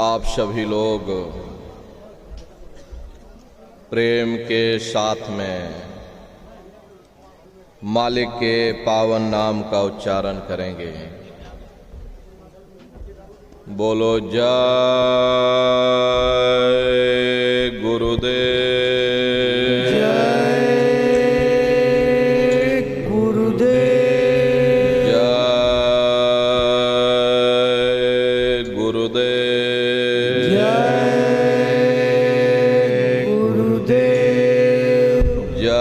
आप सभी लोग प्रेम के साथ में मालिक के पावन नाम का उच्चारण करेंगे। बोलो जय गुरुदेव, जय गुरुदेव, जय गुरुदेव, जय गुरुदेव, जय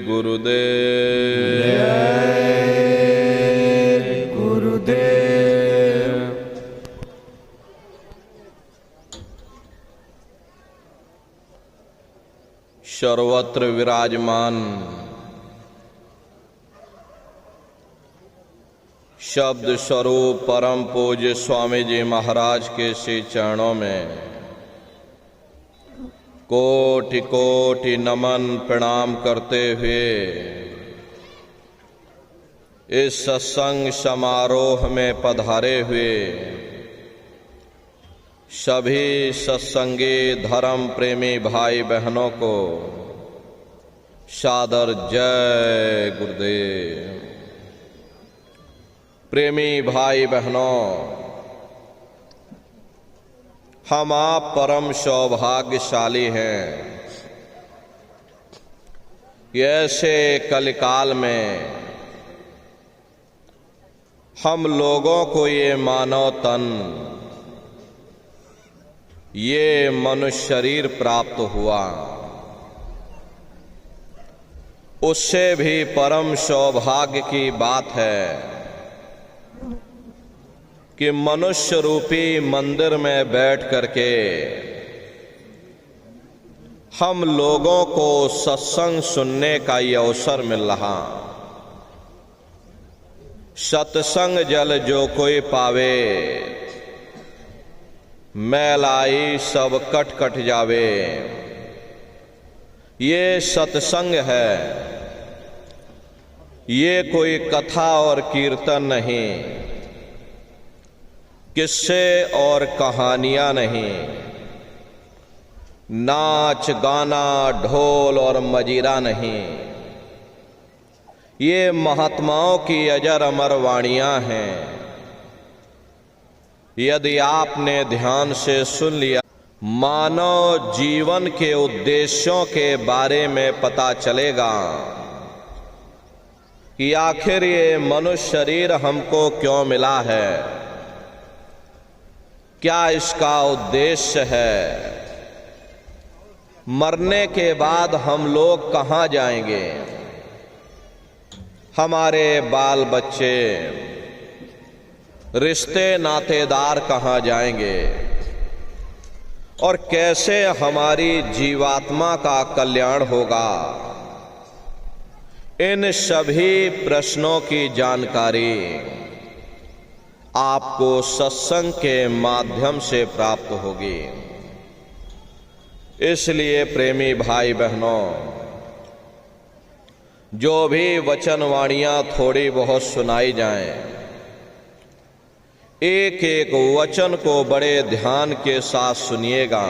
गुरुदेव, जय गुरुदेव। सर्वत्र विराजमान शब्द स्वरूप परम पूज्य स्वामी जी महाराज के श्री चरणों में कोटि कोटि नमन प्रणाम करते हुए इस सत्संग समारोह में पधारे हुए सभी सत्संगी धर्म प्रेमी भाई बहनों को सादर जय गुरुदेव। प्रेमी भाई बहनों, हम आप परम सौभाग्यशाली हैं कि ऐसे कलिकाल में हम लोगों को ये मानव तन, ये मनुष्य शरीर प्राप्त हुआ। उससे भी परम सौभाग्य की बात है कि मनुष्य रूपी मंदिर में बैठ करके हम लोगों को सत्संग सुनने का ये अवसर मिल रहा। सत्संग जल जो कोई पावे, मैलाई सब कट कट जावे। ये सत्संग है, ये कोई कथा और कीर्तन नहीं, किस्से और कहानियां नहीं, नाच गाना ढोल और मजीरा नहीं। ये महात्माओं की अजर अमर वाणियां हैं। यदि आपने ध्यान से सुन लिया, मानव जीवन के उद्देश्यों के बारे में पता चलेगा कि आखिर ये मनुष्य शरीर हमको क्यों मिला है, क्या इसका उद्देश्य है, मरने के बाद हम लोग कहाँ जाएंगे, हमारे बाल बच्चे रिश्ते नातेदार कहाँ जाएंगे और कैसे हमारी जीवात्मा का कल्याण होगा। इन सभी प्रश्नों की जानकारी आपको सत्संग के माध्यम से प्राप्त होगी। इसलिए प्रेमी भाई बहनों, जो भी वचन वाणियां थोड़ी बहुत सुनाई जाएं, एक एक वचन को बड़े ध्यान के साथ सुनिएगा,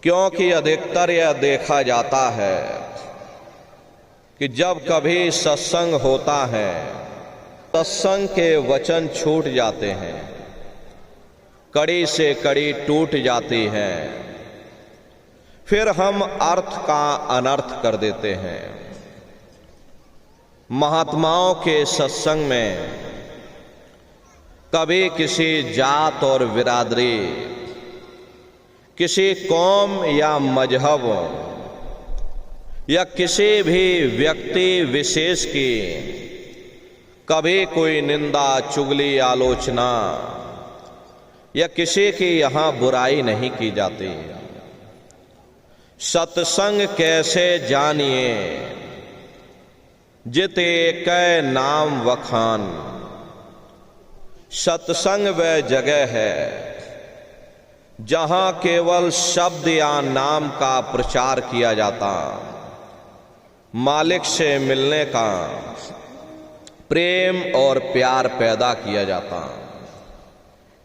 क्योंकि अधिकतर यह देखा जाता है कि जब कभी सत्संग होता है, सत्संग के वचन छूट जाते हैं, कड़ी से कड़ी टूट जाती है, फिर हम अर्थ का अनर्थ कर देते हैं। महात्माओं के सत्संग में कभी किसी जात और बिरादरी, किसी कौम या मजहब या किसी भी व्यक्ति विशेष की कभी कोई निंदा, चुगली, आलोचना या किसी की यहाँ बुराई नहीं की जाती। सत्संग कैसे जानिए, जित एक नाम वखान। सत्संग वह जगह है जहां केवल शब्द या नाम का प्रचार किया जाता, मालिक से मिलने का प्रेम और प्यार पैदा किया जाता।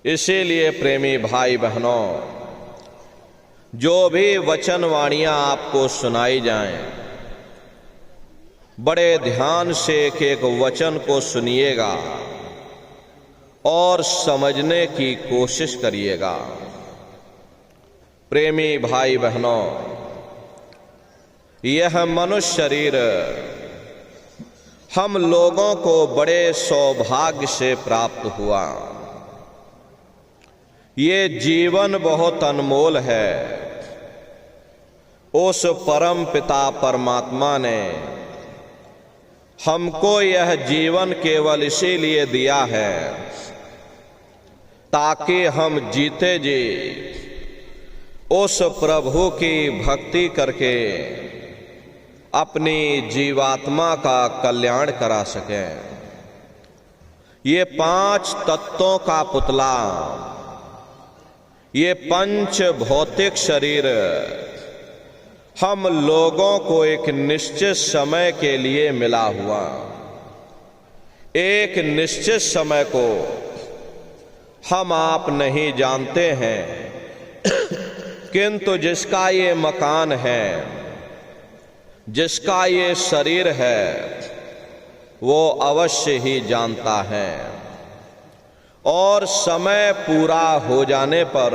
इसीलिए प्रेमी भाई बहनों, जो भी वचन वाणियां आपको सुनाई जाएं, बड़े ध्यान से एक एक वचन को सुनिएगा और समझने की कोशिश करिएगा। प्रेमी भाई बहनों, यह मनुष्य शरीर हम लोगों को बड़े सौभाग्य से प्राप्त हुआ। ये जीवन बहुत अनमोल है। उस परम पिता परमात्मा ने हमको यह जीवन केवल इसीलिए दिया है ताकि हम जीते जी उस प्रभु की भक्ति करके अपनी जीवात्मा का कल्याण करा सकें। ये 5 तत्वों का पुतला, ये पंच भौतिक शरीर हम लोगों को एक निश्चित समय के लिए मिला हुआ। एक निश्चित समय को हम आप नहीं जानते हैं, किंतु जिसका ये मकान है, जिसका ये शरीर है, वो अवश्य ही जानता है। और समय पूरा हो जाने पर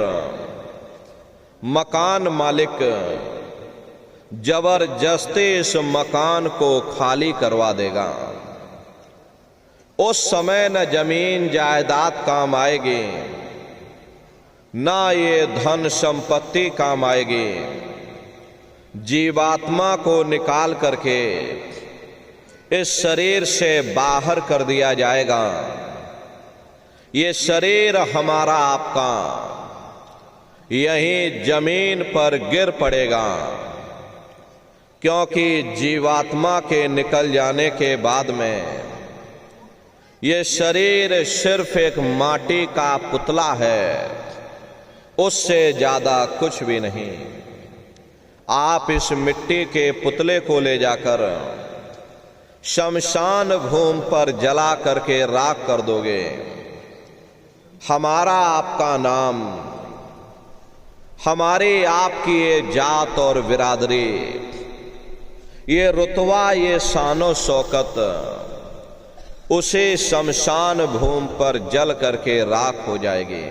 मकान मालिक जबरदस्ती इस मकान को खाली करवा देगा। उस समय न जमीन जायदाद काम आएगी, ना ये धन संपत्ति काम आएगी। जीवात्मा को निकाल करके इस शरीर से बाहर कर दिया जाएगा। ये शरीर हमारा आपका यहीं जमीन पर गिर पड़ेगा, क्योंकि जीवात्मा के निकल जाने के बाद में ये शरीर सिर्फ एक माटी का पुतला है, उससे ज्यादा कुछ भी नहीं। आप इस मिट्टी के पुतले को ले जाकर शमशान भूमि पर जला करके राख कर दोगे। हमारा आपका नाम, हमारी आपकी ये जात और बिरादरी, ये रुतबा, ये शानो शौकत उसे शमशान भूमि पर जल करके राख हो जाएगी।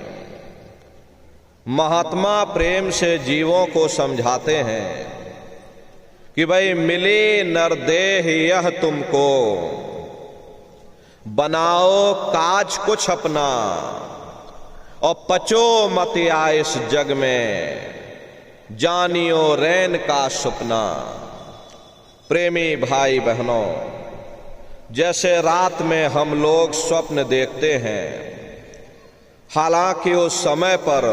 महात्मा प्रेम से जीवों को समझाते हैं कि भाई मिले नरदेह यह तुमको, बनाओ काज कुछ अपना और पचो मत आए इस जग में, जानियो रैन का सपना। प्रेमी भाई बहनों, जैसे रात में हम लोग स्वप्न देखते हैं, हालांकि उस समय पर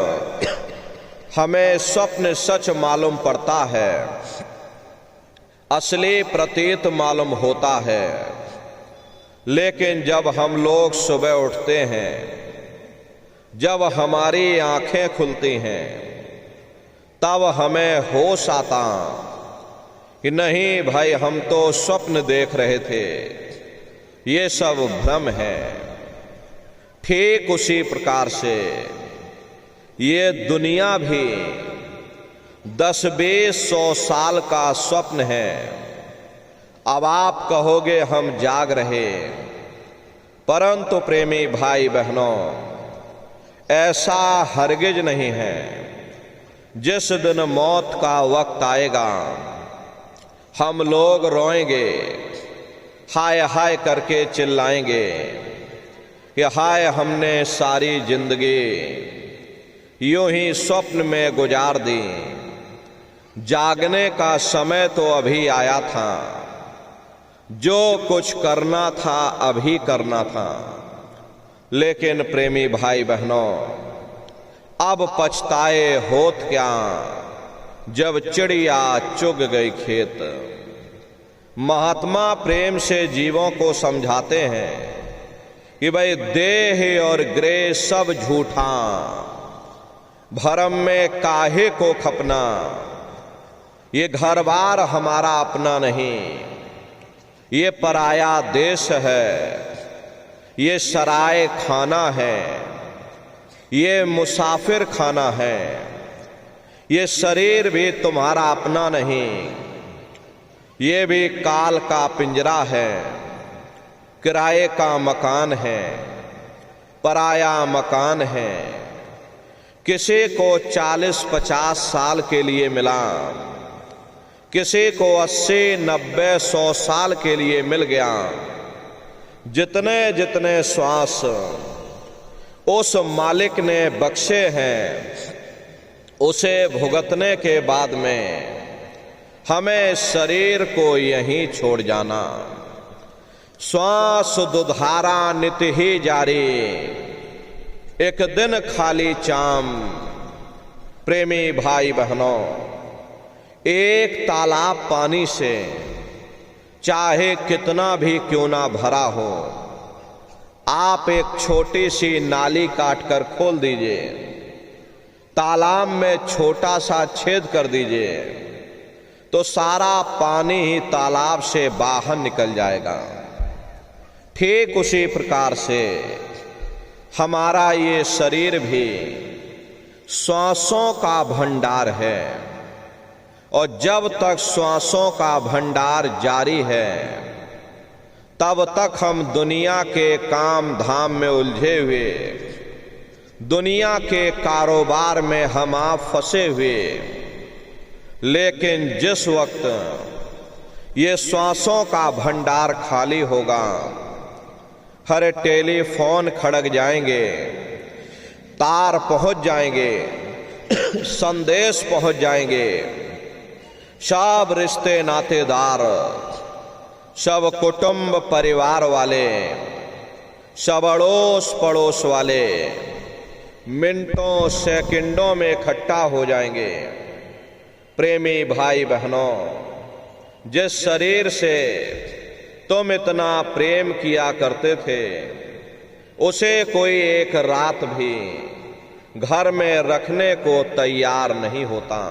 हमें स्वप्न सच मालूम पड़ता है, असली प्रतीत मालूम होता है, लेकिन जब हम लोग सुबह उठते हैं, जब हमारी आंखें खुलती हैं, तब हमें होश आता कि नहीं भाई, हम तो स्वप्न देख रहे थे, ये सब भ्रम है। ठीक उसी प्रकार से ये दुनिया भी 10-20-100 साल का स्वप्न है। अब आप कहोगे हम जाग रहे, परंतु प्रेमी भाई बहनों, ऐसा हरगिज नहीं है। जिस दिन मौत का वक्त आएगा, हम लोग रोएंगे, हाय हाय करके चिल्लाएंगे कि हाय, हमने सारी जिंदगी यूं ही स्वप्न में गुजार दी। जागने का समय तो अभी आया था, जो कुछ करना था अभी करना था। लेकिन प्रेमी भाई बहनों, अब पछताए होत क्या, जब चिड़िया चुग गई खेत। महात्मा प्रेम से जीवों को समझाते हैं कि भाई देह और ग्रह सब झूठा, भरम में काहे को खपना। ये घर बार हमारा अपना नहीं, ये पराया देश है। ये सराय खाना है, ये मुसाफिर खाना है। ये शरीर भी तुम्हारा अपना नहीं, ये भी काल का पिंजरा है, किराए का मकान है, पराया मकान है। किसी को 40-50 साल के लिए मिला, किसी को 80-90-100 साल के लिए मिल गया। जितने जितने श्वास उस मालिक ने बख्शे हैं, उसे भुगतने के बाद में हमें शरीर को यहीं छोड़ जाना। श्वास दुधारा नित्य ही जारी, एक दिन खाली चाम। प्रेमी भाई बहनों, एक तालाब पानी से चाहे कितना भी क्यों ना भरा हो, आप एक छोटी सी नाली काटकर खोल दीजिए, तालाब में छोटा सा छेद कर दीजिए, तो सारा पानी ही तालाब से बाहर निकल जाएगा। ठीक उसी प्रकार से हमारा ये शरीर भी श्वासों का भंडार है, और जब तक श्वासों का भंडार जारी है तब तक हम दुनिया के काम धाम में उलझे हुए, दुनिया के कारोबार में हम आप फंसे हुए। लेकिन जिस वक्त ये श्वासों का भंडार खाली होगा, हर टेलीफोन खड़क जाएंगे, तार पहुंच जाएंगे, संदेश पहुंच जाएंगे, सब रिश्ते नातेदार, सब कुटुंब परिवार वाले, सब अड़ोस पड़ोस वाले मिनटों सेकंडों में इकट्ठा हो जाएंगे। प्रेमी भाई बहनों, जिस शरीर से तुम इतना प्रेम किया करते थे, उसे कोई एक रात भी घर में रखने को तैयार नहीं होता।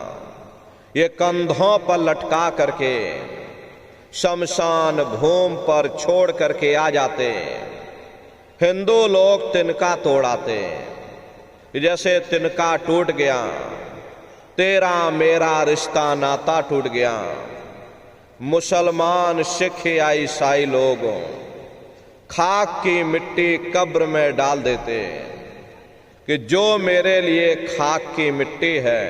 ये कंधों पर लटका करके शमशान भूमि पर छोड़ करके आ जाते। हिंदू लोग तिनका तोड़ाते, जैसे तिनका टूट गया, तेरा मेरा रिश्ता नाता टूट गया। मुसलमान, सिख या ईसाई लोग खाक की मिट्टी कब्र में डाल देते कि जो मेरे लिए खाक की मिट्टी है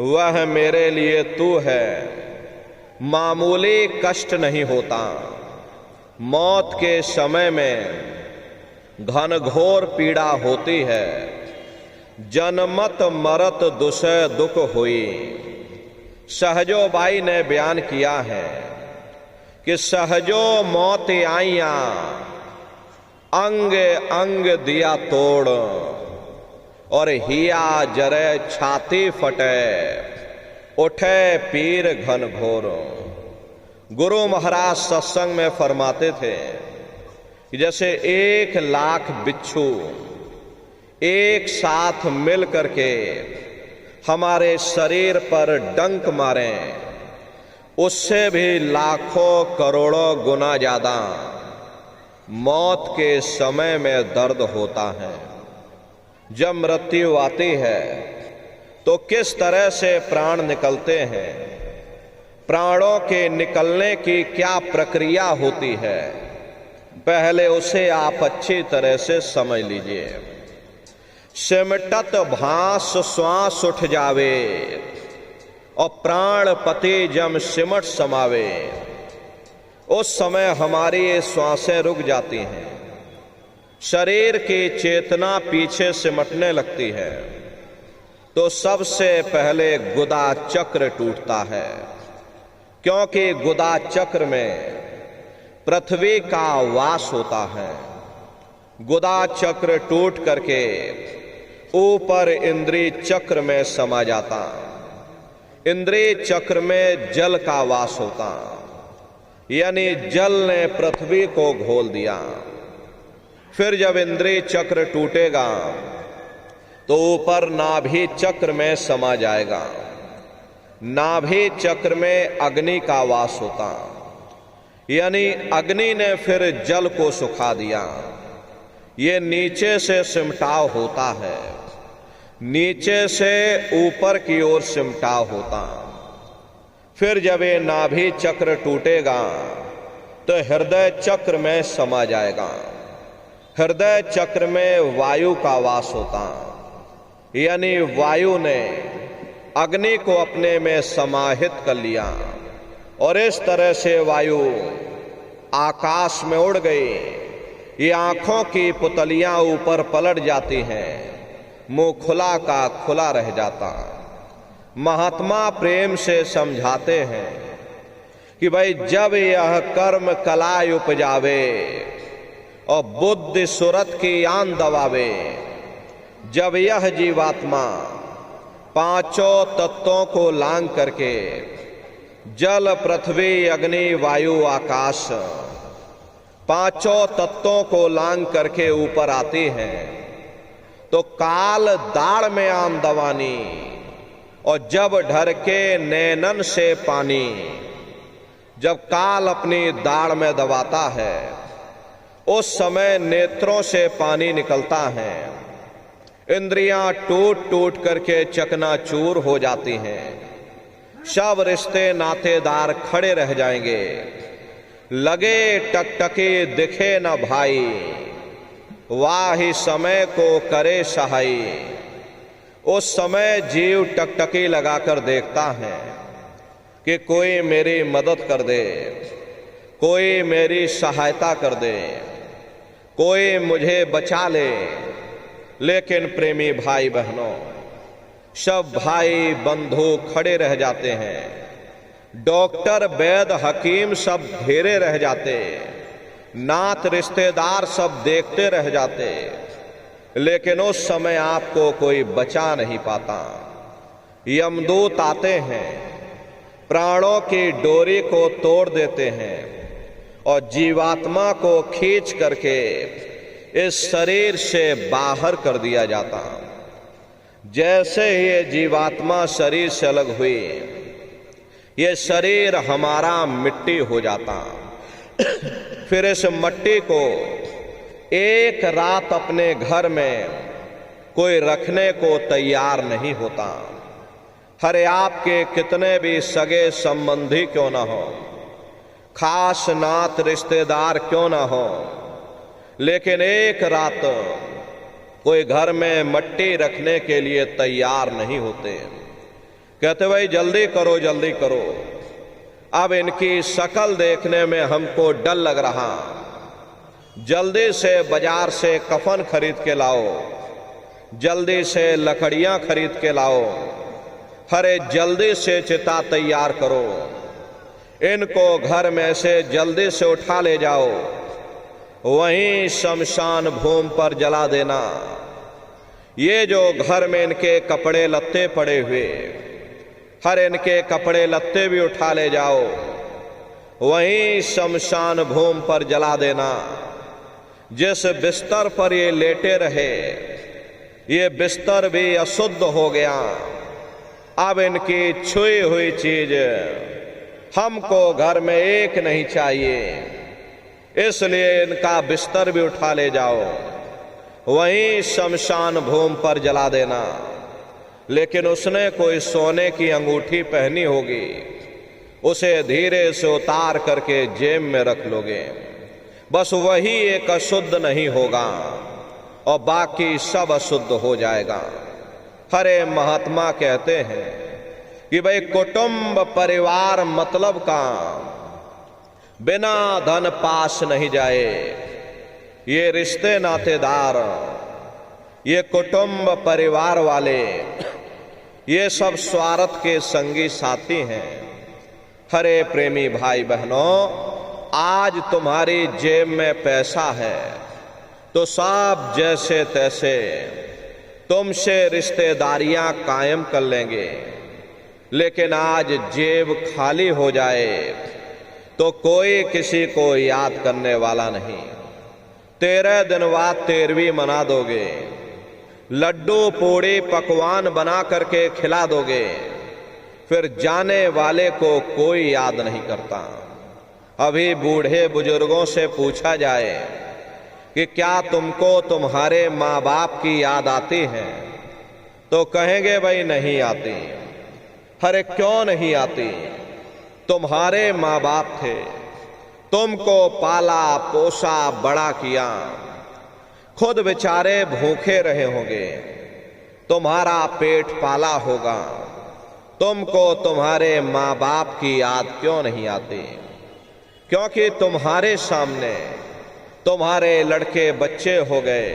वह मेरे लिए तू है। मामूली कष्ट नहीं होता, मौत के समय में घनघोर पीड़ा होती है। जनमत मरत दुसह दुख हुई। सहजोबाई ने बयान किया है कि सहजो मौत आईया, अंग अंग दिया तोड़, और हिया जरे छाती फटे, उठे पीर घन घोर। गुरु महाराज सत्संग में फरमाते थे कि जैसे 1,00,000 बिच्छू एक साथ मिल करके हमारे शरीर पर डंक मारें, उससे भी लाखों करोड़ों गुना ज्यादा मौत के समय में दर्द होता है। जब मृत्यु आती है तो किस तरह से प्राण निकलते हैं, प्राणों के निकलने की क्या प्रक्रिया होती है, पहले उसे आप अच्छी तरह से समझ लीजिए। सिमटत भास श्वास उठ जावे, और प्राण पति जम सिमट समावे। उस समय हमारी ये श्वासें रुक जाती हैं, शरीर की चेतना पीछे सिमटने लगती है, तो सबसे पहले गुदा चक्र टूटता है। क्योंकि गुदा चक्र में पृथ्वी का वास होता है। गुदा चक्र टूट करके ऊपर इंद्रिय चक्र में समा जाता। इंद्रिय चक्र में जल का वास होता, यानी जल ने पृथ्वी को घोल दिया। फिर जब इंद्रिय चक्र टूटेगा तो ऊपर नाभि चक्र में समा जाएगा। नाभि चक्र में अग्नि का वास होता, यानी अग्नि ने फिर जल को सुखा दिया। ये नीचे से सिमटाव होता है, नीचे से ऊपर की ओर सिमटाव होता। फिर जब ये नाभि चक्र टूटेगा तो हृदय चक्र में समा जाएगा। हृदय चक्र में वायु का वास होता, यानी वायु ने अग्नि को अपने में समाहित कर लिया और इस तरह से वायु आकाश में उड़ गई। ये आंखों की पुतलियां ऊपर पलट जाती हैं, मुंह खुला का खुला रह जाता। महात्मा प्रेम से समझाते हैं कि भाई जब यह कर्म कलाय उपजावे और बुद्धि सुरत की आन दबावे, जब यह जीवात्मा पांचों तत्वों को लांग करके जल पृथ्वी अग्नि वायु आकाश पांचों तत्वों को लांग करके ऊपर आती है, तो काल दाढ़ में आम दवानी और जब ढरके नैनन से पानी, जब काल अपनी दाढ़ में दबाता है उस समय नेत्रों से पानी निकलता है। इंद्रियां टूट टूट करके चकनाचूर हो जाती हैं। सब रिश्ते नातेदार खड़े रह जाएंगे। लगे टकटके दिखे न भाई, वाही समय को करे सहाई। उस समय जीव टकटकी लगाकर देखता है कि कोई मेरी मदद कर दे, कोई मेरी सहायता कर दे, कोई मुझे बचा ले। लेकिन प्रेमी भाई बहनों, सब भाई बंधु खड़े रह जाते हैं। डॉक्टर वैद्य हकीम सब घेरे रह जाते, नात रिश्तेदार सब देखते रह जाते, लेकिन उस समय आपको कोई बचा नहीं पाता। यमदूत आते हैं, प्राणों की डोरी को तोड़ देते हैं और जीवात्मा को खींच करके इस शरीर से बाहर कर दिया जाता। जैसे ही ये जीवात्मा शरीर से अलग हुई, ये शरीर हमारा मिट्टी हो जाता। फिर इस मिट्टी को एक रात अपने घर में कोई रखने को तैयार नहीं होता। हरे आपके कितने भी सगे संबंधी क्यों ना हो, खास नात रिश्तेदार क्यों ना हो, लेकिन एक रात कोई घर में मिट्टी रखने के लिए तैयार नहीं होते। कहते भाई जल्दी करो जल्दी करो, अब इनकी शक्ल देखने में हमको डर लग रहा, जल्दी से बाजार से कफन खरीद के लाओ, जल्दी से लकड़ियां खरीद के लाओ, हरे जल्दी से चिता तैयार करो, इनको घर में से जल्दी से उठा ले जाओ, वहीं शमशान भूमि पर जला देना। ये जो घर में इनके कपड़े लत्ते पड़े हुए, हर इनके कपड़े लत्ते भी उठा ले जाओ, वहीं शमशान भूमि पर जला देना। जिस बिस्तर पर ये लेटे रहे, ये बिस्तर भी अशुद्ध हो गया। अब इनकी छुई हुई चीज हमको घर में एक नहीं चाहिए, इसलिए इनका बिस्तर भी उठा ले जाओ, वहीं शमशान भूमि पर जला देना। लेकिन उसने कोई सोने की अंगूठी पहनी होगी, उसे धीरे से उतार करके जेब में रख लोगे। बस वही एक अशुद्ध नहीं होगा और बाकी सब अशुद्ध हो जाएगा। हरे महात्मा कहते हैं कि भाई कुटुंब परिवार मतलब का बिना धन पास नहीं जाए। ये रिश्ते नातेदार, ये कुटुंब परिवार वाले, ये सब स्वार्थ के संगी साथी हैं। हरे प्रेमी भाई बहनों, आज तुम्हारी जेब में पैसा है तो सब जैसे तैसे तुमसे रिश्तेदारियां कायम कर लेंगे, लेकिन आज जेब खाली हो जाए तो कोई किसी को याद करने वाला नहीं। 13 दिन बाद 13वीं मना दोगे, लड्डू पूड़ी पकवान बना करके खिला दोगे, फिर जाने वाले को कोई याद नहीं करता। अभी बूढ़े बुजुर्गों से पूछा जाए कि क्या तुमको तुम्हारे माँ बाप की याद आती है, तो कहेंगे भाई नहीं आती। अरे क्यों नहीं आती? तुम्हारे माँ बाप थे, तुमको पाला पोसा बड़ा किया, खुद बेचारे भूखे रहे होंगे, तुम्हारा पेट पाला होगा, तुमको तुम्हारे माँ बाप की याद क्यों नहीं आती? क्योंकि तुम्हारे सामने तुम्हारे लड़के बच्चे हो गए,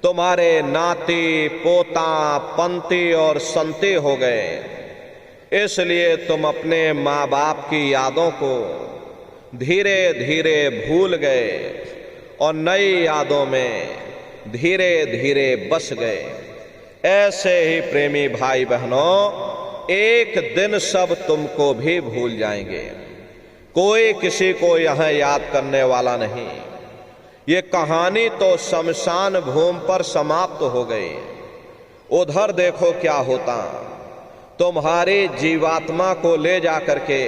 तुम्हारे नाती पोता पंती और संती हो गए, इसलिए तुम अपने माँ बाप की यादों को धीरे धीरे भूल गए और नई यादों में धीरे धीरे बस गए। ऐसे ही प्रेमी भाई बहनों, एक दिन सब तुमको भी भूल जाएंगे। कोई किसी को यहां याद करने वाला नहीं। ये कहानी तो शमशान भूमि पर समाप्त हो गई। उधर देखो क्या होता, तुम्हारी जीवात्मा को ले जाकर के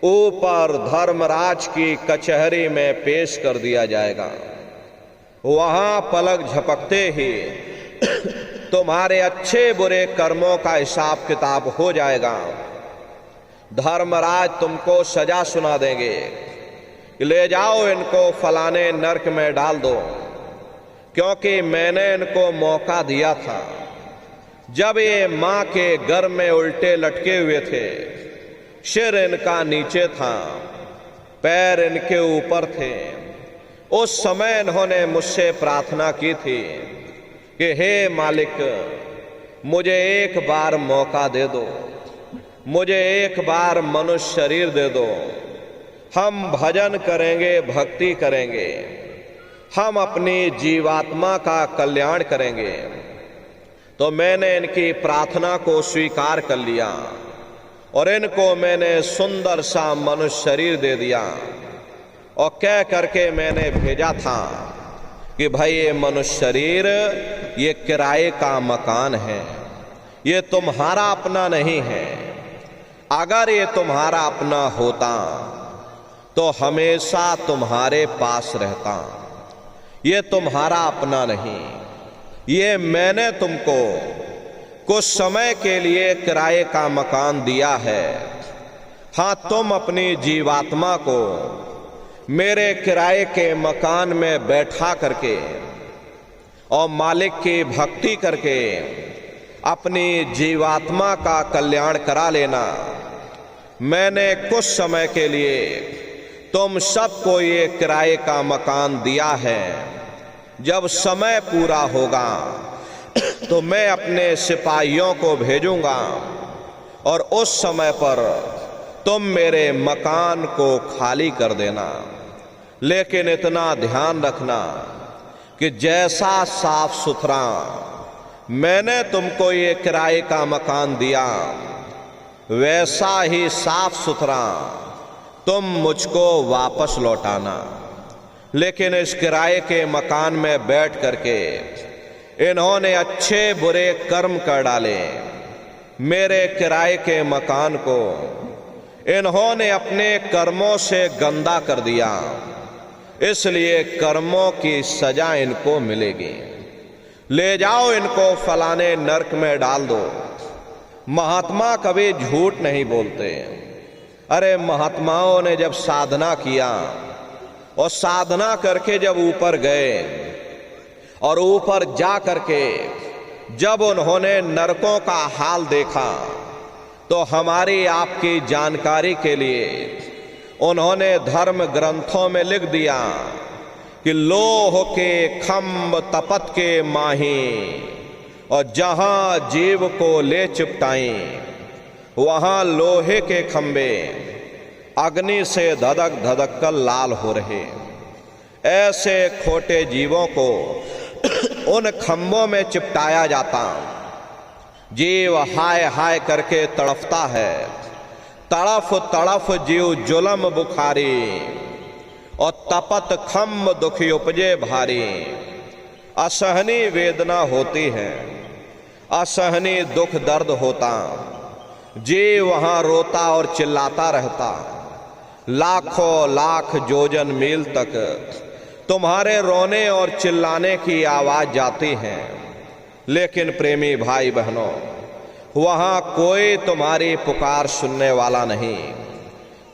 ऊपर धर्मराज की कचहरी में पेश कर दिया जाएगा। वहां पलक झपकते ही तुम्हारे अच्छे बुरे कर्मों का हिसाब किताब हो जाएगा। धर्मराज तुमको सजा सुना देंगे, ले जाओ इनको फलाने नरक में डाल दो, क्योंकि मैंने इनको मौका दिया था। जब ये मां के गर्भ में उल्टे लटके हुए थे, सिर इनका नीचे था, पैर इनके ऊपर थे, उस समय इन्होंने मुझसे प्रार्थना की थी कि हे मालिक, मुझे एक बार मौका दे दो, मुझे एक बार मनुष्य शरीर दे दो, हम भजन करेंगे, भक्ति करेंगे, हम अपनी जीवात्मा का कल्याण करेंगे। तो मैंने इनकी प्रार्थना को स्वीकार कर लिया और इनको मैंने सुंदर सा मनुष्य शरीर दे दिया और कह करके मैंने भेजा था कि भाई ये मनुष्य शरीर ये किराए का मकान है, ये तुम्हारा अपना नहीं है। अगर ये तुम्हारा अपना होता तो हमेशा तुम्हारे पास रहता। ये तुम्हारा अपना नहीं, ये मैंने तुमको कुछ समय के लिए किराए का मकान दिया है। हाँ, तुम अपनी जीवात्मा को मेरे किराए के मकान में बैठा करके और मालिक की भक्ति करके अपनी जीवात्मा का कल्याण करा लेना। मैंने कुछ समय के लिए तुम सबको ये किराए का मकान दिया है। जब समय पूरा होगा तो मैं अपने सिपाहियों को भेजूंगा और उस समय पर तुम मेरे मकान को खाली कर देना। लेकिन इतना ध्यान रखना कि जैसा साफ सुथरा मैंने तुमको ये किराए का मकान दिया, वैसा ही साफ सुथरा तुम मुझको वापस लौटाना। लेकिन इस किराए के मकान में बैठ करके इन्होंने अच्छे बुरे कर्म कर डाले। मेरे किराए के मकान को इन्होंने अपने कर्मों से गंदा कर दिया, इसलिए कर्मों की सजा इनको मिलेगी। ले जाओ इनको फलाने नरक में डाल दो। महात्मा कभी झूठ नहीं बोलते। अरे महात्माओं ने जब साधना किया और साधना करके जब ऊपर गए और ऊपर जा करके जब उन्होंने नरकों का हाल देखा, तो हमारी आपकी जानकारी के लिए उन्होंने धर्म ग्रंथों में लिख दिया कि लोह के खम्भ तपत के माही, और जहां जीव को ले चिपटाई वहां लोहे के खंबे अग्नि से धधक धधक कर लाल हो रहे। ऐसे खोटे जीवों को उन खंभों में चिपटाया जाता। जीव हाय हाय करके तड़फता है, तड़फ तड़फ जीव जुलम बुखारी, और तपत खम्भ दुखी उपजे भारी। असहनी वेदना होती है, असहनी दुख दर्द होता। जीव वहां रोता और चिल्लाता रहता, लाखों लाख योजन मील तक तुम्हारे रोने और चिल्लाने की आवाज जाती है, लेकिन प्रेमी भाई बहनों, वहां कोई तुम्हारी पुकार सुनने वाला नहीं,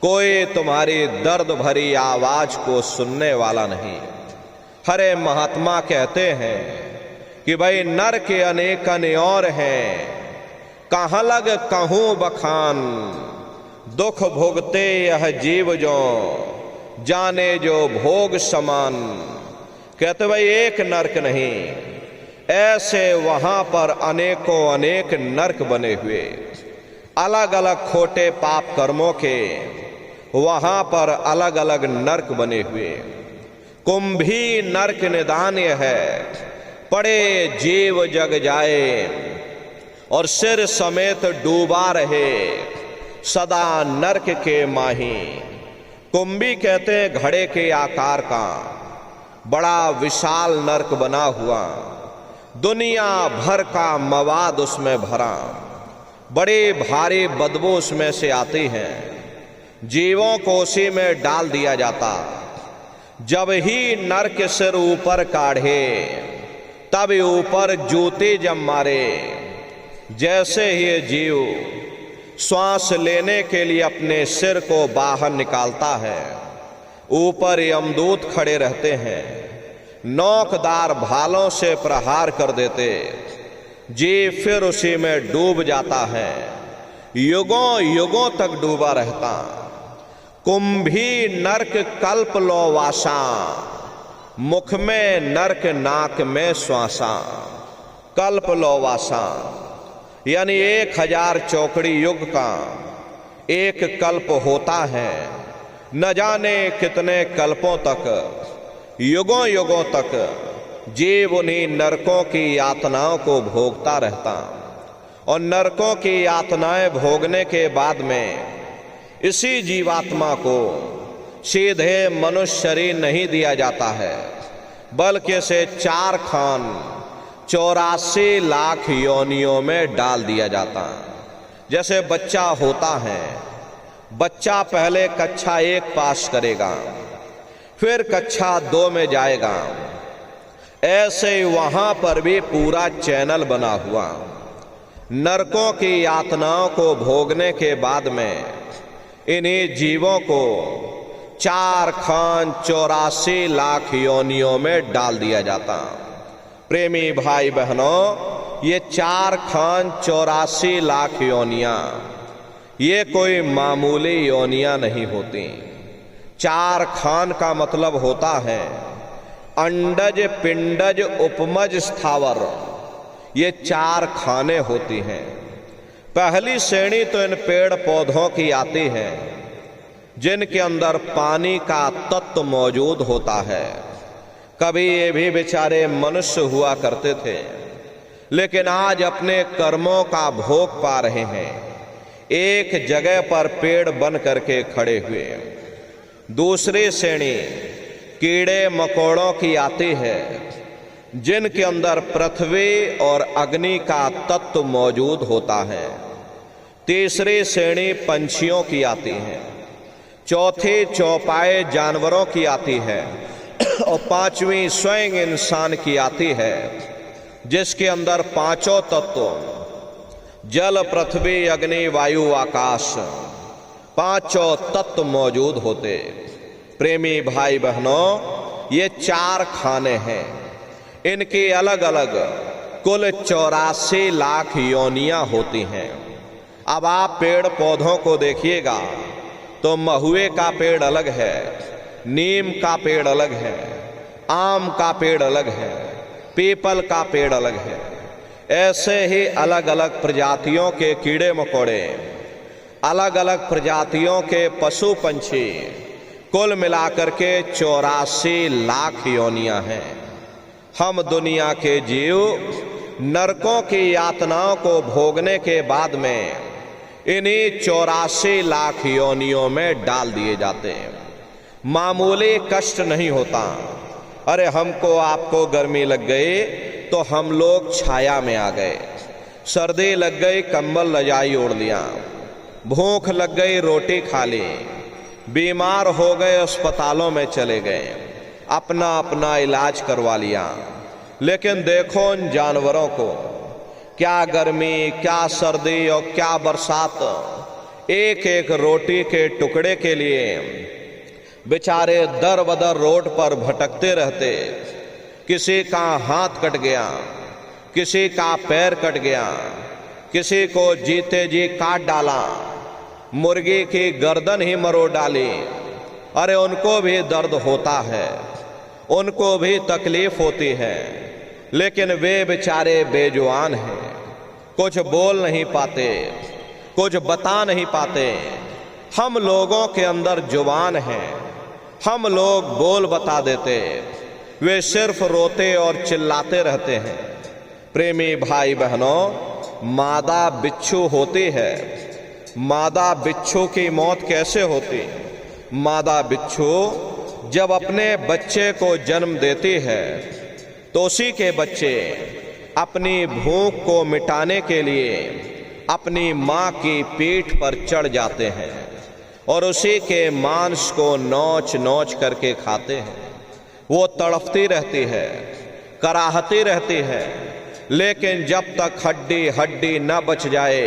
कोई तुम्हारी दर्द भरी आवाज को सुनने वाला नहीं। हरे महात्मा कहते हैं कि भाई नर के अनेक और हैं, कहाँ लग कहूँ बखान, दुख भोगते यह जीव जो जाने जो भोग समान। कहते भाई एक नरक नहीं, ऐसे वहां पर अनेकों अनेक नरक बने हुए, अलग अलग खोटे पाप कर्मों के वहां पर अलग अलग नरक बने हुए। कुंभी नरक निदान है, पड़े जीव जग जाए और सिर समेत डूबा रहे सदा नरक के माही। कुंभी कहते हैं घड़े के आकार का बड़ा विशाल नरक बना हुआ, दुनिया भर का मवाद उसमें भरा, बड़ी भारी बदबू उसमें से आती है, जीवों को उसी में डाल दिया जाता। जब ही नरक सिर ऊपर काढ़े तब ऊपर जूते जब मारे। जैसे ही जीव श्वास लेने के लिए अपने सिर को बाहर निकालता है, ऊपर यमदूत खड़े रहते हैं, नोकदार भालों से प्रहार कर देते। जीव फिर उसी में डूब जाता है, युगों युगों तक डूबा रहता। कुंभी नरक कल्प लो वासा, मुख में नरक नाक में श्वासा। कल्प लो वासा यानी 1000 चौकड़ी युग का एक कल्प होता है, न जाने कितने कल्पों तक, युगों युगों तक जीव उन्हीं नरकों की यातनाओं को भोगता रहता। और नरकों की यातनाएं भोगने के बाद में इसी जीवात्मा को सीधे मनुष्य शरीर नहीं दिया जाता है, बल्कि इसे 4 खान 84 लाख योनियों में डाल दिया जाता। जैसे बच्चा होता है, बच्चा पहले कक्षा 1 पास करेगा, फिर कक्षा 2 में जाएगा, ऐसे ही वहां पर भी पूरा चैनल बना हुआ। नरकों की यातनाओं को भोगने के बाद में इन्हीं जीवों को 4 खान 84 लाख योनियों में डाल दिया जाता। प्रेमी भाई बहनों, ये 4 खान 84 लाख योनियां, ये कोई मामूली योनियां नहीं होती। 4 खान का मतलब होता है अंडज पिंडज उपमज स्थावर, ये 4 खाने होती हैं। पहली श्रेणी तो इन पेड़ पौधों की आती है जिनके अंदर पानी का तत्व मौजूद होता है। कभी ये भी बेचारे मनुष्य हुआ करते थे, लेकिन आज अपने कर्मों का भोग पा रहे हैं, एक जगह पर पेड़ बन करके खड़े हुए। दूसरी श्रेणी कीड़े मकोड़ों की आती है जिनके अंदर पृथ्वी और अग्नि का तत्व मौजूद होता है। तीसरी श्रेणी पंछियों की आती है, चौथी चौपाए जानवरों की आती है, और 5वीं स्वयं इंसान की आती है, जिसके अंदर 5 तत्व जल पृथ्वी अग्नि वायु आकाश 5 तत्व मौजूद होते। प्रेमी भाई बहनों, ये 4 खाने हैं, इनकी अलग अलग कुल 84 लाख योनियां होती हैं। अब आप पेड़ पौधों को देखिएगा तो महुए का पेड़ अलग है, नीम का पेड़ अलग है, आम का पेड़ अलग है, पीपल का पेड़ अलग है। ऐसे ही अलग अलग प्रजातियों के कीड़े मकोड़े, अलग अलग प्रजातियों के पशु पंछी, कुल मिलाकर के 84 लाख योनियां हैं। हम दुनिया के जीव नरकों की यातनाओं को भोगने के बाद में इन्हीं 84 लाख योनियों में डाल दिए जाते हैं। मामूली कष्ट नहीं होता। अरे हमको आपको गर्मी लग गई तो हम लोग छाया में आ गए, सर्दी लग गई कंबल रजाई ओढ़ लिया, भूख लग गई रोटी खा ली, बीमार हो गए, अस्पतालों में चले गए, अपना अपना इलाज करवा लिया। लेकिन देखो उन जानवरों को, क्या गर्मी, क्या सर्दी और क्या बरसात, एक एक रोटी के टुकड़े के लिए बेचारे दर बदर रोड पर भटकते रहते। किसी का हाथ कट गया, किसी का पैर कट गया, किसी को जीते जी काट डाला, मुर्गी की गर्दन ही मरोड़ डाली। अरे उनको भी दर्द होता है, उनको भी तकलीफ होती है, लेकिन वे बेचारे बेजुबान हैं, कुछ बोल नहीं पाते, कुछ बता नहीं पाते। हम लोगों के अंदर जुबान है, हम लोग बोल बता देते, वे सिर्फ रोते और चिल्लाते रहते हैं। प्रेमी भाई बहनों, मादा बिच्छू होती है। मादा बिच्छू की मौत कैसे होती? मादा बिच्छू जब अपने बच्चे को जन्म देती है तो उसी के बच्चे अपनी भूख को मिटाने के लिए अपनी माँ की पीठ पर चढ़ जाते हैं और उसी के मांस को नोच नोच करके खाते हैं। वो तड़पती रहती है, कराहती रहती है, लेकिन जब तक हड्डी हड्डी न बच जाए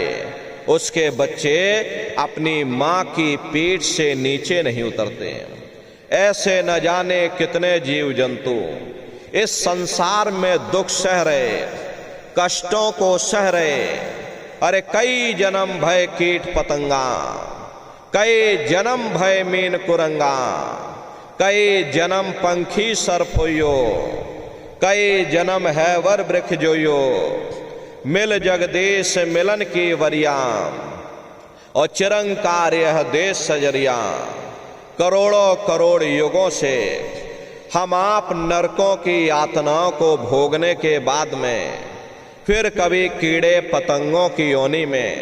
उसके बच्चे अपनी माँ की पीठ से नीचे नहीं उतरते। ऐसे न जाने कितने जीव जंतु इस संसार में दुख सह रहे, कष्टों को सह रहे। अरे कई जन्म भय कीट पतंगा, कई जन्म भय मीन कुरंगा, कई जन्म पंखी सर्फोयो, कई जन्म है वर वृक्ष जोयो, मिल जगदीश मिलन की वरिया और चिरंकार यह देश सजरिया। करोड़ों करोड़ युगों से हम आप नरकों की यातनाओं को भोगने के बाद में फिर कभी कीड़े पतंगों की योनि में,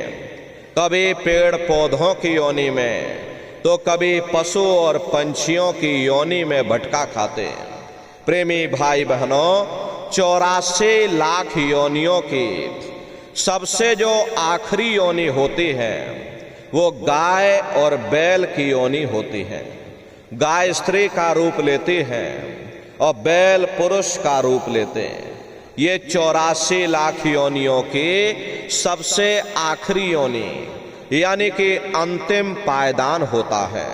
कभी पेड़ पौधों की योनि में, तो कभी पशु और पंछियों की योनि में भटका खाते। प्रेमी भाई बहनों, 84 लाख योनियों की सबसे जो आखिरी योनि होती है वो गाय और बैल की योनि होती है। गाय स्त्री का रूप लेती है और बैल पुरुष का रूप लेते हैं। ये 84 लाख योनियों की सबसे आखिरी योनि यानी कि अंतिम पायदान होता है।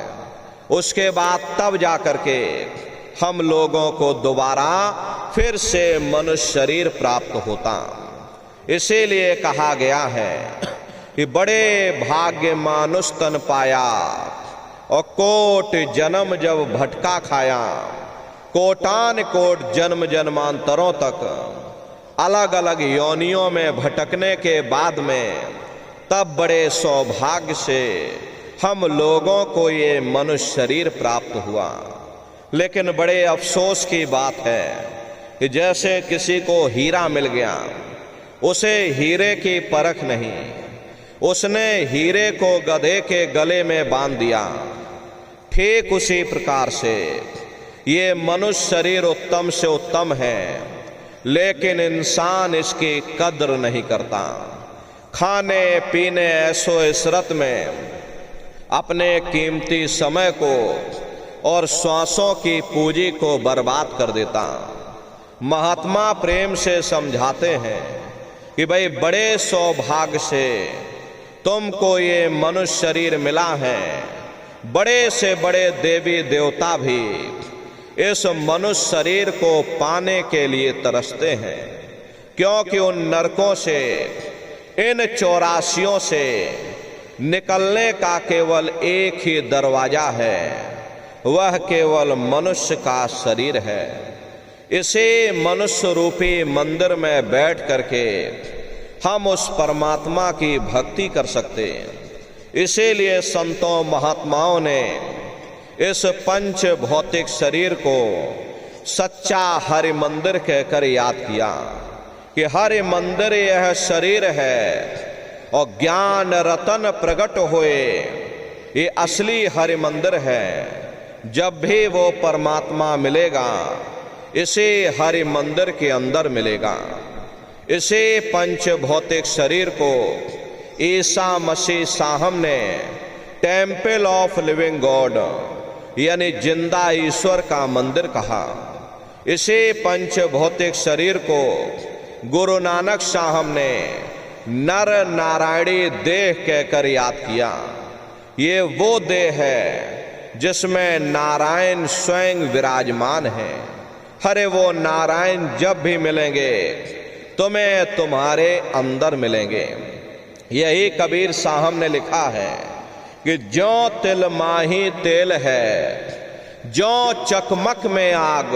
उसके बाद तब जाकर के हम लोगों को दोबारा फिर से मनुष्य शरीर प्राप्त होता। इसीलिए कहा गया है कि बड़े भाग्य मानुष तन पाया और कोट जन्म जब भटका खाया। कोटान कोट जन्म जन्मांतरों तक अलग अलग योनियों में भटकने के बाद में तब बड़े सौभाग्य से हम लोगों को ये मनुष्य शरीर प्राप्त हुआ। लेकिन बड़े अफसोस की बात है कि जैसे किसी को हीरा मिल गया, उसे हीरे की परख नहीं, उसने हीरे को गधे के गले में बांध दिया। ठीक उसी प्रकार से ये मनुष्य शरीर उत्तम से उत्तम है, लेकिन इंसान इसकी कद्र नहीं करता। खाने पीने ऐसो इशरत में अपने कीमती समय को और श्वासों की पूंजी को बर्बाद कर देता। महात्मा प्रेम से समझाते हैं कि भाई बड़े सौभाग्य से तुमको ये मनुष्य शरीर मिला है। बड़े से बड़े देवी देवता भी इस मनुष्य शरीर को पाने के लिए तरसते हैं, क्योंकि उन नरकों से, इन 84 से निकलने का केवल एक ही दरवाजा है, वह केवल मनुष्य का शरीर है। इसे मनुष्य रूपी मंदिर में बैठ करके हम उस परमात्मा की भक्ति कर सकते हैं। इसीलिए संतों महात्माओं ने इस पंच भौतिक शरीर को सच्चा हरि मंदिर कहकर याद किया कि हरि मंदिर यह शरीर है और ज्ञान रतन प्रकट होए, ये असली हरि मंदिर है। जब भी वो परमात्मा मिलेगा, इसे हरि मंदिर के अंदर मिलेगा। इसे पंच भौतिक शरीर को ईसा मसीह साहब ने टेम्पल ऑफ लिविंग गॉड यानी जिंदा ईश्वर का मंदिर कहा। इसी पंच भौतिक शरीर को गुरु नानक साहब ने नर नारायणी देह कहकर याद किया। ये वो देह है जिसमें नारायण स्वयं विराजमान है। अरे वो नारायण जब भी मिलेंगे तुम्हें तुम्हारे अंदर मिलेंगे। यही कबीर साहब ने लिखा है कि ज्यों तिल माही तेल है, ज्यों चकमक में आग,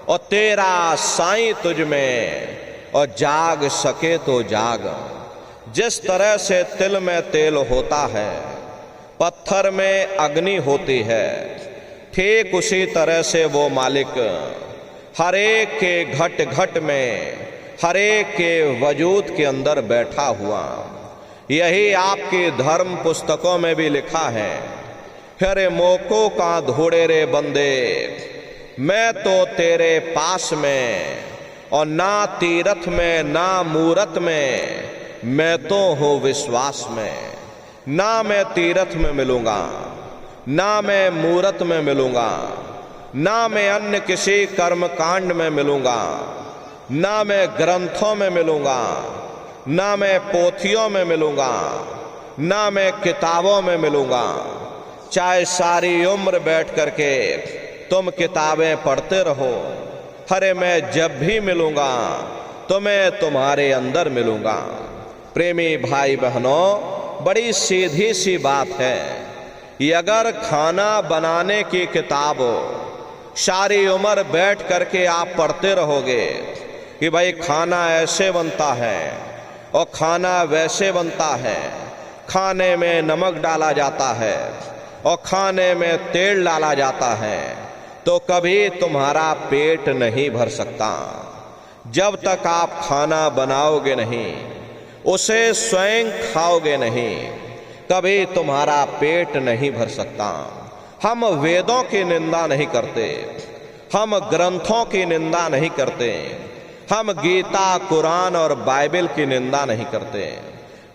और तेरा साईं तुझ में, और जाग सके तो जाग। जिस तरह से तिल में तेल होता है, पत्थर में अग्नि होती है, ठीक उसी तरह से वो मालिक हर एक के घट घट में, हर एक के वजूद के अंदर बैठा हुआ। यही आपकी धर्म पुस्तकों में भी लिखा है, अरे मोको का धोड़े रे बंदे, मैं तो तेरे पास में, और ना तीरथ में ना मूरत में, मैं तो हूँ विश्वास में। ना मैं तीरथ में मिलूंगा, ना मैं मूरत में मिलूंगा, ना मैं अन्य किसी कर्म कांड में मिलूंगा, ना मैं ग्रंथों में मिलूंगा, ना मैं पोथियों में मिलूंगा, ना मैं किताबों में मिलूंगा। चाहे सारी उम्र बैठ करके तुम किताबें पढ़ते रहो, अरे मैं जब भी मिलूंगा तो मैं तुम्हारे अंदर मिलूंगा। प्रेमी भाई बहनों, बड़ी सीधी सी बात है। ये अगर खाना बनाने की किताब सारी उम्र बैठ करके आप पढ़ते रहोगे कि भाई खाना ऐसे बनता है और खाना वैसे बनता है, खाने में नमक डाला जाता है और खाने में तेल डाला जाता है, तो कभी तुम्हारा पेट नहीं भर सकता। जब तक आप खाना बनाओगे नहीं, उसे स्वयं खाओगे नहीं, कभी तुम्हारा पेट नहीं भर सकता। हम वेदों की निंदा नहीं करते, हम ग्रंथों की निंदा नहीं करते, हम गीता, कुरान और बाइबल की निंदा नहीं करते।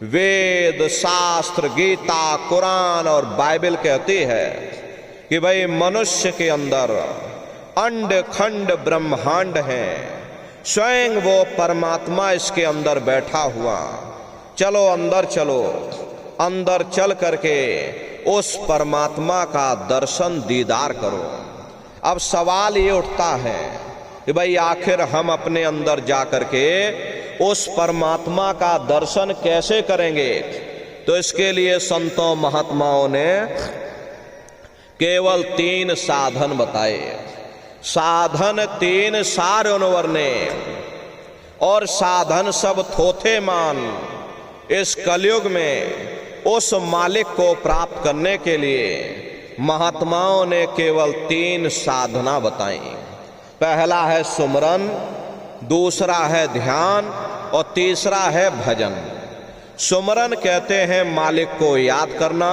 वेद, शास्त्र, गीता, कुरान और बाइबल कहती है कि भाई मनुष्य के अंदर अंड खंड ब्रह्मांड है, स्वयं वो परमात्मा इसके अंदर बैठा हुआ। चलो अंदर चलो, अंदर चल करके उस परमात्मा का दर्शन दीदार करो। अब सवाल ये उठता है कि भाई आखिर हम अपने अंदर जा करके उस परमात्मा का दर्शन कैसे करेंगे? तो इसके लिए संतों महात्माओं ने केवल 3 साधन बताए। साधन 3 सार वर्णे, और साधन सब थोथे मान। इस कलयुग में उस मालिक को प्राप्त करने के लिए महात्माओं ने केवल 3 साधना बताई। पहला है सुमरन, दूसरा है ध्यान, और तीसरा है भजन। सुमरन कहते हैं मालिक को याद करना,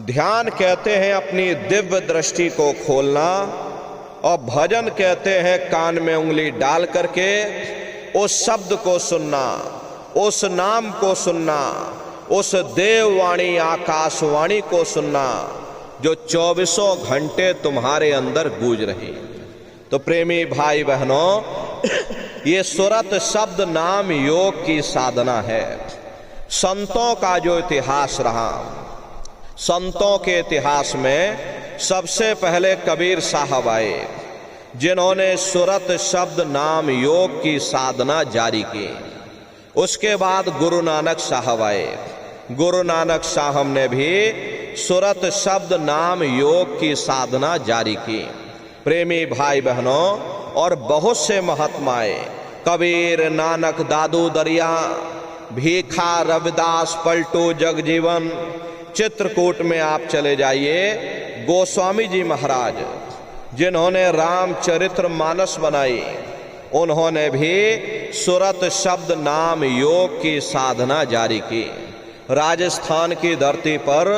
ध्यान कहते हैं अपनी दिव्य दृष्टि को खोलना, और भजन कहते हैं कान में उंगली डाल करके उस शब्द को सुनना, उस नाम को सुनना, उस देववाणी आकाशवाणी को सुनना जो 24 घंटे तुम्हारे अंदर गूंज रही। तो प्रेमी भाई बहनों, ये सुरत शब्द नाम योग की साधना है। संतों का जो इतिहास रहा, संतों के इतिहास में सबसे पहले कबीर साहब आए, जिन्होंने सुरत शब्द नाम योग की साधना जारी की। उसके बाद गुरु नानक साहब आए। गुरु नानक साहब ने भी सुरत शब्द नाम योग की साधना जारी की। प्रेमी भाई बहनों, और बहुत से महात्मा आए, कबीर, नानक, दादू दरिया, भीखा, रविदास, पलटू, जगजीवन। चित्रकूट में आप चले जाइए, गोस्वामी जी महाराज जिन्होंने रामचरित्र मानस बनाई, उन्होंने भी सुरत शब्द नाम योग की साधना जारी की। राजस्थान की धरती पर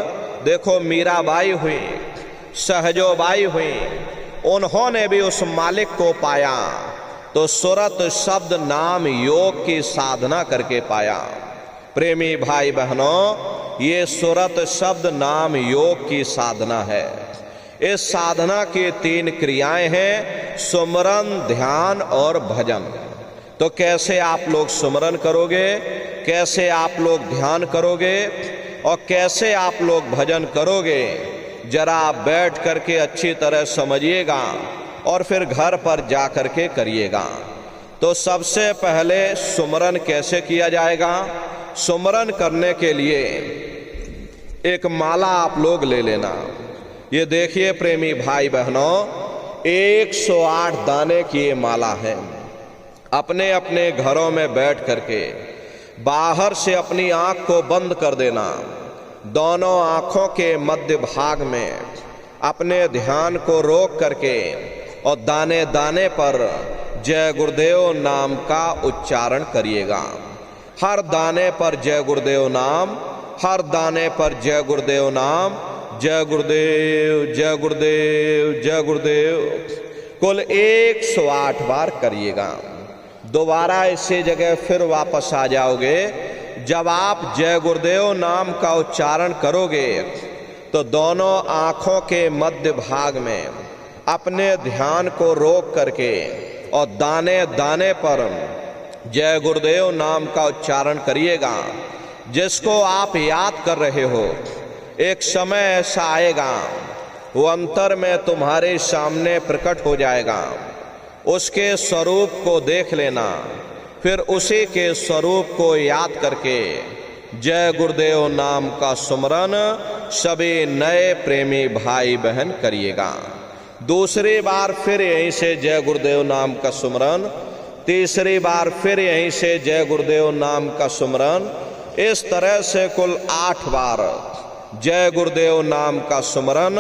देखो मीराबाई हुई, सहजोबाई हुई, उन्होंने भी उस मालिक को पाया तो सुरत शब्द नाम योग की साधना करके पाया। प्रेमी भाई बहनों, ये सुरत शब्द नाम योग की साधना है। इस साधना की 3 क्रियाएं हैं, सुमरन, ध्यान और भजन। तो कैसे आप लोग सुमरन करोगे, कैसे आप लोग ध्यान करोगे और कैसे आप लोग भजन करोगे, जरा आप बैठ करके अच्छी तरह समझिएगा और फिर घर पर जा करके करिएगा। तो सबसे पहले सुमरन कैसे किया जाएगा? सुमरन करने के लिए एक माला आप लोग ले लेना। ये देखिए प्रेमी भाई बहनों, 108 दाने की ये माला है। अपने अपने घरों में बैठ करके बाहर से अपनी आंख को बंद कर देना। दोनों आंखों के मध्य भाग में अपने ध्यान को रोक करके और दाने दाने पर जय गुरुदेव नाम का उच्चारण करिएगा। हर दाने पर जय गुरुदेव नाम, हर दाने पर जय गुरुदेव नाम, जय गुरुदेव, जय गुरुदेव, जय गुरुदेव, कुल 108 बार करिएगा। दोबारा इसी जगह फिर वापस आ जाओगे। जब आप जय गुरुदेव नाम का उच्चारण करोगे तो दोनों आंखों के मध्य भाग में अपने ध्यान को रोक करके और दाने दाने पर जय गुरुदेव नाम का उच्चारण करिएगा। जिसको आप याद कर रहे हो, एक समय ऐसा आएगा वो अंतर में तुम्हारे सामने प्रकट हो जाएगा। उसके स्वरूप को देख लेना, फिर उसी के स्वरूप को याद करके जय गुरुदेव नाम का सुमरन सभी नए प्रेमी भाई बहन करिएगा। दूसरी बार फिर यहीं से जय गुरुदेव नाम का सुमरन, तीसरी बार फिर यहीं से जय गुरुदेव नाम का सुमरन। इस तरह से कुल 8 बार जय गुरुदेव नाम का सुमरन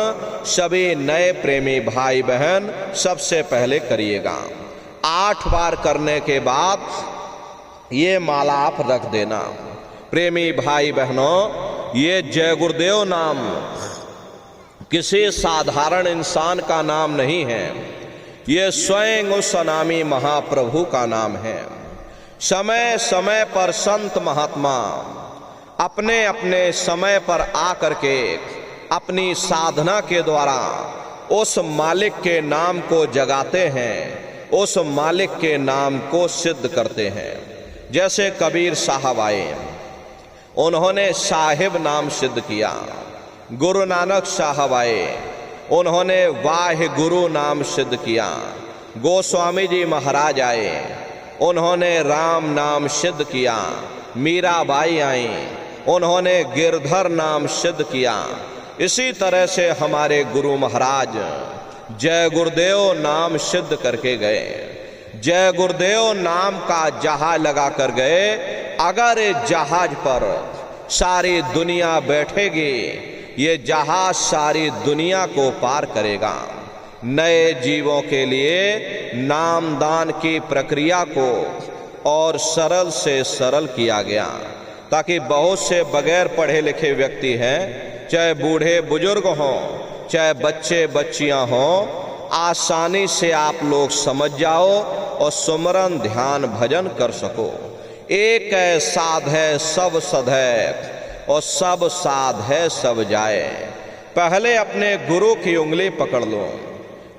सभी नए प्रेमी भाई बहन सबसे पहले करिएगा। 8 बार करने के बाद ये माला आप रख देना। प्रेमी भाई बहनों, ये जय गुरुदेव नाम किसी साधारण इंसान का नाम नहीं है, ये स्वयं उस अनामी महाप्रभु का नाम है। समय समय पर संत महात्मा अपने अपने समय पर आकर के अपनी साधना के द्वारा उस मालिक के नाम को जगाते हैं, उस मालिक के नाम को सिद्ध करते हैं। जैसे कबीर साहब आए, उन्होंने साहिब नाम सिद्ध किया। गुरु नानक साहब आए, उन्होंने वाहे गुरु नाम सिद्ध किया। गोस्वामी जी महाराज आए, उन्होंने राम नाम सिद्ध किया। मीराबाई आई, उन्होंने गिरधर नाम सिद्ध किया। इसी तरह से हमारे गुरु महाराज जय गुरुदेव नाम सिद्ध करके गए। जय गुरुदेव नाम का जहाज लगा कर गए। अगर इस जहाज पर सारी दुनिया बैठेगी, ये जहाज सारी दुनिया को पार करेगा। नए जीवों के लिए नामदान की प्रक्रिया को और सरल से सरल किया गया, ताकि बहुत से बगैर पढ़े लिखे व्यक्ति हैं, चाहे बूढ़े बुजुर्ग हों, चाहे बच्चे बच्चियां हों, आसानी से आप लोग समझ जाओ और सुमरन ध्यान भजन कर सको। एक है साध है सब सध है, और सब साध है सब जाए। पहले अपने गुरु की उंगली पकड़ लो,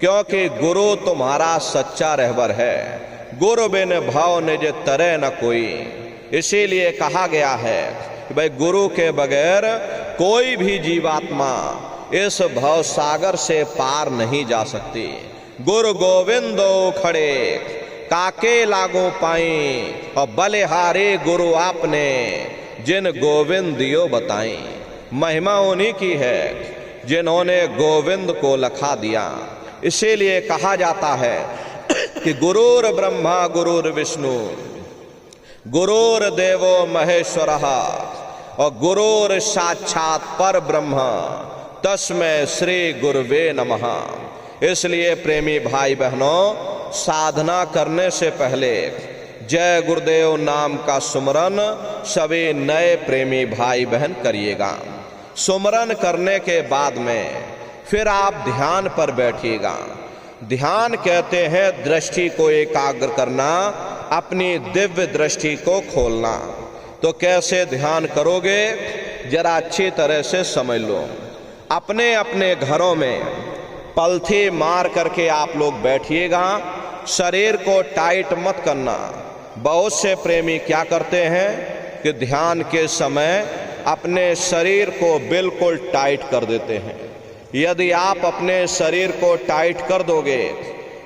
क्योंकि गुरु तुम्हारा सच्चा रहबर है। गुरु बिन भाव निज तरह न कोई। इसीलिए कहा गया है कि भाई गुरु के बगैर कोई भी जीवात्मा इस भव सागर से पार नहीं जा सकती। गुरु गोविंदो खड़े काके लागू पाई, और बलिहारी गुरु आपने जिन गोविंद दियो बताई। महिमा उन्हीं की है जिन्होंने गोविंद को लखा दिया। इसीलिए कहा जाता है कि गुरुर ब्रह्मा गुरुर विष्णु गुरुर देवो महेश्वरः और गुरुर साक्षात पर ब्रह्म तस्मै श्री गुरुवे नमः। इसलिए प्रेमी भाई बहनों, साधना करने से पहले जय गुरुदेव नाम का सुमरन सभी नए प्रेमी भाई बहन करिएगा। सुमरन करने के बाद में फिर आप ध्यान पर बैठिएगा। ध्यान कहते हैं दृष्टि को एकाग्र करना, अपनी दिव्य दृष्टि को खोलना। तो कैसे ध्यान करोगे? जरा अच्छी तरह से समझ लो। अपने अपने घरों में पलथी मार करके आप लोग बैठिएगा, शरीर को टाइट मत करना। बहुत से प्रेमी क्या करते हैं कि ध्यान के समय अपने शरीर को बिल्कुल टाइट कर देते हैं। यदि आप अपने शरीर को टाइट कर दोगे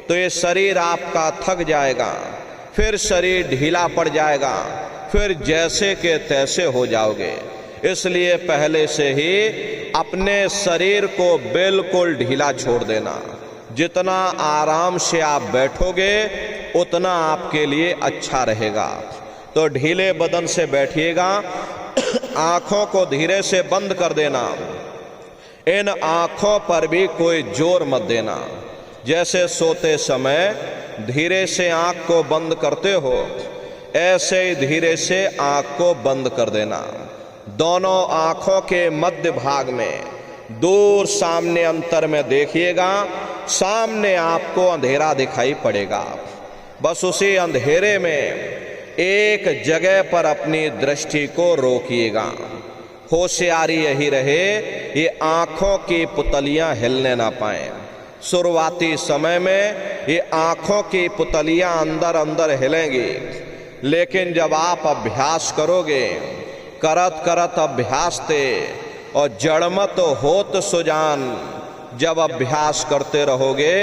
तो ये शरीर आपका थक जाएगा, फिर शरीर ढीला पड़ जाएगा, फिर जैसे के तैसे हो जाओगे। इसलिए पहले से ही अपने शरीर को बिल्कुल ढीला छोड़ देना। जितना आराम से आप बैठोगे उतना आपके लिए अच्छा रहेगा। तो ढीले बदन से बैठिएगा, आंखों को धीरे से बंद कर देना। इन आंखों पर भी कोई जोर मत देना। जैसे सोते समय धीरे से आंख को बंद करते हो, ऐसे ही धीरे से आंख को बंद कर देना। दोनों आंखों के मध्य भाग में दूर सामने अंतर में देखिएगा, सामने आपको अंधेरा दिखाई पड़ेगा। बस उसी अंधेरे में एक जगह पर अपनी दृष्टि को रोकिएगा। होशियारी यही रहे ये आंखों की पुतलियां हिलने ना पाएं। शुरुआती समय में ये आंखों की पुतलियां अंदर अंदर हिलेंगी, लेकिन जब आप अभ्यास करोगे, करत करत अभ्यास ते और जड़मत होत सुजान, जब अभ्यास करते रहोगे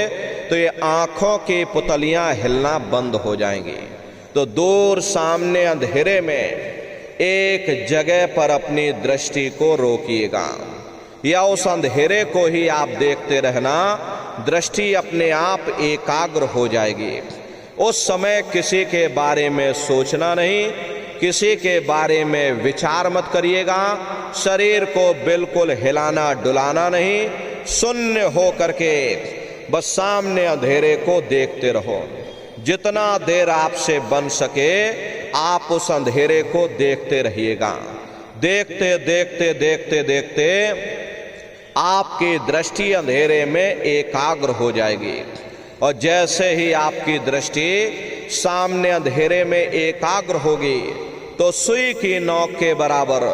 तो ये आंखों की पुतलियां हिलना बंद हो जाएंगी। तो दूर सामने अंधेरे में एक जगह पर अपनी दृष्टि को रोकिएगा, या उस अंधेरे को ही आप देखते रहना। दृष्टि अपने आप एकाग्र हो जाएगी। उस समय किसी के बारे में सोचना नहीं, किसी के बारे में विचार मत करिएगा। शरीर को बिल्कुल हिलाना डुलाना नहीं, शून्य हो करके बस सामने अंधेरे को देखते रहो। जितना देर आपसे बन सके आप उस अंधेरे को देखते रहिएगा। देखते देखते देखते देखते आपकी दृष्टि अंधेरे में एकाग्र हो जाएगी। और जैसे ही आपकी दृष्टि सामने अंधेरे में एकाग्र होगी तो सुई की नोक के बराबर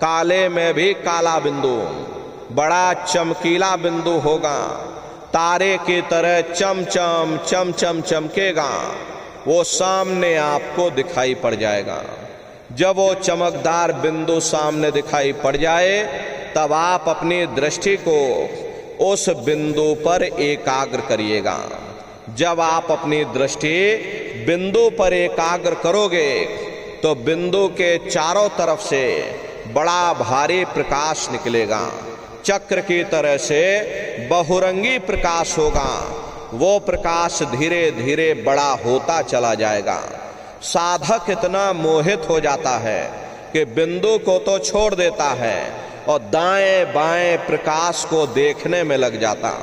काले में भी काला बिंदु, बड़ा चमकीला बिंदु होगा। तारे की तरह चमचम चमचम चमकेगा, वो सामने आपको दिखाई पड़ जाएगा। जब वो चमकदार बिंदु सामने दिखाई पड़ जाए तब आप अपनी दृष्टि को उस बिंदु पर एकाग्र करिएगा। जब आप अपनी दृष्टि बिंदु पर एकाग्र करोगे तो बिंदु के चारों तरफ से बड़ा भारी प्रकाश निकलेगा। चक्र की तरह से बहुरंगी प्रकाश होगा। वो प्रकाश धीरे धीरे बड़ा होता चला जाएगा। साधक इतना मोहित हो जाता है कि बिंदु को तो छोड़ देता है और दाएं बाएं प्रकाश को देखने में लग जाता।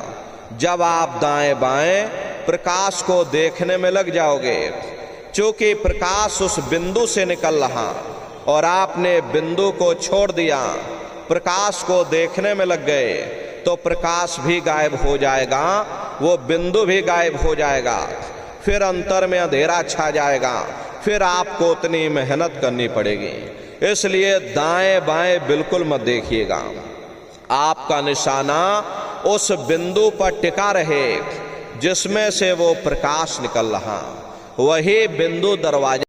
जब आप दाएं बाएं प्रकाश को देखने में लग जाओगे, चूंकि प्रकाश उस बिंदु से निकल रहा और आपने बिंदु को छोड़ दिया, प्रकाश को देखने में लग गए, तो प्रकाश भी गायब हो जाएगा, वो बिंदु भी गायब हो जाएगा। फिर अंतर में अंधेरा छा जाएगा, फिर आपको उतनी मेहनत करनी पड़ेगी। इसलिए दाएं बाएं बिल्कुल मत देखिएगा। आपका निशाना उस बिंदु पर टिका रहे जिसमें से वो प्रकाश निकल रहा, वही बिंदु दरवाजा